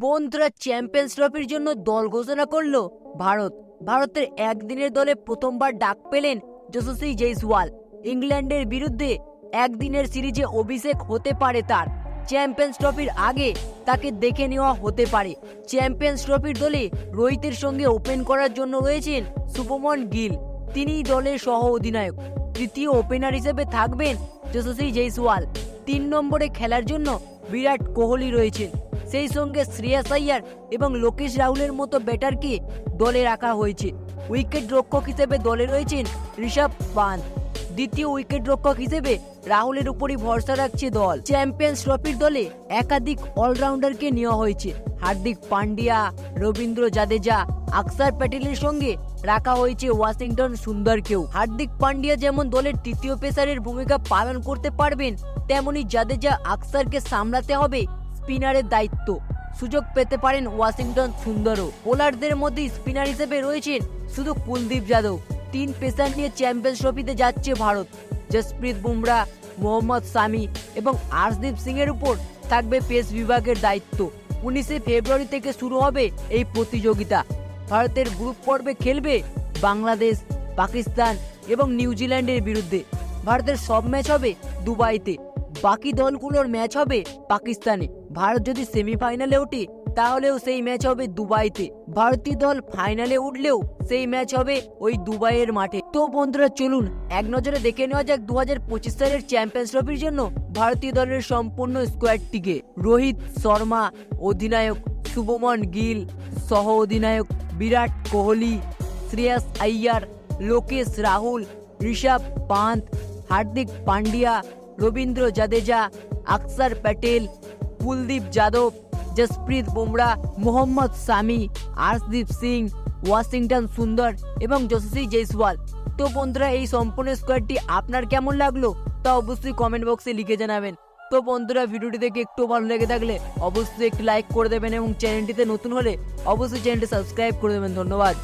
বন্ধুরা, চ্যাম্পিয়ন্স ট্রফির জন্য দল ঘোষণা করলো ভারতের একদিনের দলে প্রথমবার ডাক পেলেন যশস্বী জয়সওয়াল। ইংল্যান্ডের বিরুদ্ধে একদিনের সিরিজে অভিষেক হতে পারে তার। চ্যাম্পিয়ন্স ট্রফির আগে তাকে দেখে নেওয়া হতে পারে। চ্যাম্পিয়ন্স ট্রফির দলে রোহিতের সঙ্গে ওপেন করার জন্য রয়েছেন শুভমন গিল, তিনিই দলের সহ অধিনায়ক। তৃতীয় ওপেনার হিসেবে থাকবেন যশস্বী জয়সওয়াল। 3 নম্বরে খেলার জন্য বিরাট কোহলি রয়েছেন। সেই সঙ্গে শ্রেয়াস আইয়ার এবং লোকেশ রাহুলের মতো ব্যাটারকে দলে রাখা হয়েছে। উইকেট রক্ষক হিসেবে দলে রয়েছেন ঋষভ পান্ত। দ্বিতীয় উইকেট রক্ষক হিসেবে রাহুলের উপরই ভরসা রাখছে দল। চ্যাম্পিয়ন্স ট্রফির দলে একাধিক অলরাউন্ডারকে নেওয়া হয়েছে। হার্দিক পান্ডিয়া, রবীন্দ্র জাদেজা, অক্ষর প্যাটেলের সঙ্গে রাখা হয়েছে ওয়াশিংটন সুন্দরকেও। হার্দিক পান্ডিয়া যেমন দলের তৃতীয় পেসারের ভূমিকা পালন করতে পারবেন, তেমনি জাদেজা, অক্ষরকে সামলাতে হবে স্পিনারের দায়িত্ব। সুযোগ পেতে পারেন ওয়াশিংটন সুন্দরও। বোলারদের মধ্যে স্পিনার হিসেবে রয়েছেন শুধু কুলদীপ যাদব। 3 পেসার নিয়ে চ্যাম্পিয়ন্স ট্রফিতে যাচ্ছে ভারত। জসপ্রীত বুমরা, মোহাম্মদ শামি এবং আর্শদীপ সিং এর উপর থাকবে পেস বিভাগের দায়িত্ব। 19শে ফেব্রুয়ারি থেকে শুরু হবে এই প্রতিযোগিতা। ভারতের গ্রুপ পর্বে খেলবে বাংলাদেশ, পাকিস্তান এবং নিউজিল্যান্ডের বিরুদ্ধে। ভারতের সব ম্যাচ হবে দুবাইতে, বাকি দলগুলোর ম্যাচ হবে পাকিস্তানে। ভারত যদি সেমিফাইনালে ওঠে তাহলেও সেই ম্যাচ হবে দুবাইতে। ভারতীয় দল ফাইনালে উঠলেও সেই ম্যাচ হবে ওই দুবাইয়ের মাঠে। তো বন্ধুরা, চলুন এক নজরে দেখে নেওয়া যাক 2025 সালের চ্যাম্পিয়ন্স ট্রফির জন্য ভারতীয় দলের সম্পূর্ণ স্কোয়াডটিকে। রোহিত শর্মা অধিনায়ক, শুভমন গিল সহ অধিনায়ক, বিরাট কোহলি, শ্রেয়াস আইয়ার, লোকেশ রাহুল, ঋষভ পান্ত, হার্দিক পান্ডিয়া, রবীন্দ্র জাদেজা, অক্ষর প্যাটেল, কুলদীপ যাদব, জসপ্রীত বুমরা, মোহাম্মদ শামি, আর্শদীপ সিং, ওয়াশিংটন সুন্দর এবং যশস্বী জয়সওয়াল। তো বন্ধুরা, এই সম্পূর্ণ স্কোয়াডটি আপনার কেমন লাগলো তা অবশ্যই কমেন্ট বক্সে লিখে জানাবেন। তো বন্ধুরা, ভিডিওটি দেখে একটু ভালো লেগে থাকলে অবশ্যই একটি লাইক করে দেবেন এবং চ্যানেলটিতে নতুন হলে অবশ্যই চ্যানেলটি সাবস্ক্রাইব করে দেবেন। ধন্যবাদ।